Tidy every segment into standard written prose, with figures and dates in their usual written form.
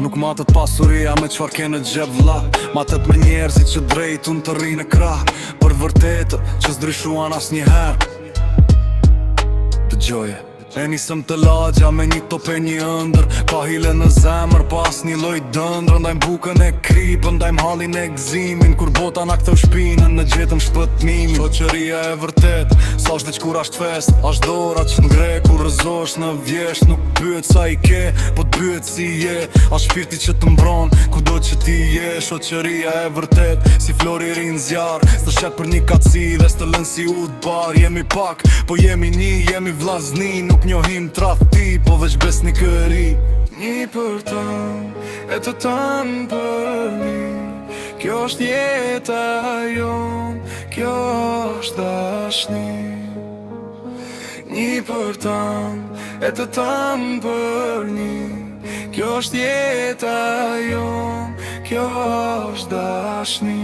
Nuk matët pasuria me qfar ke në gjep vlla, matët me njerëzit që drejtun të rrinë krah, për vërtetë që s'dryshuan as njëherë. Dëgjoje, e nisëm të lagja me një tope një ëndër, pa hile në zemër, pas një loj dëndër. Ndajmë bukën e kripën, ndajmë halin e gzimin, kur bota na këtheu shpinën, në gjetëm shpëtnimin. Shoqëria e vërtet, sa është veç kur asht fest, asht dora që ngre kur rëzosh në vjesht. Nuk pyet sa i ke, po t'pyet si je, a shpirti që të mbron, kudo që ti je. Shoqëria e vërtet, si flori rin zjar, s'të shet për një kaci dhe s'të lën si udbar. Jemi pak, po jemi një, jemi vlazni, nuk njohim tradhti, po veç besnikëri. Një për tënë, e të tënë për një, kjo është jeta jonë, kjo është dashni. Një për tënë, e të tënë për një, kjo është jeta jonë, kjo është dashni.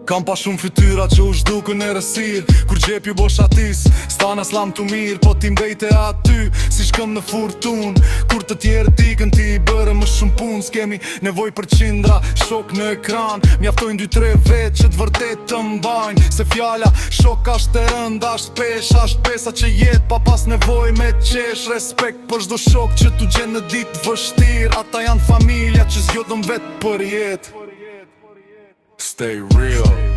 Kam pa shumë fytyra që u zhdukën e rësir, kur gjepi bosh atis, s'tana s'lam të mirë, po ti mbejte aty, si shkëm në furtun. Kur të tjerë tikën ti i bërë më shumë pun, s'kemi nevoj për qindra, shok në ekran, mjaftojnë 2-3 vetë që t'vërtet të mbajnë. Se fjalla, shok ashtë të rënd, ashtë pesh, ashtë pesa që jetë, pa pas nevoj me qesh. Respekt për shdo shok që t'u gjenë në ditë vështir, ata janë familja që zgjodhën vetë për jetë. Stay real.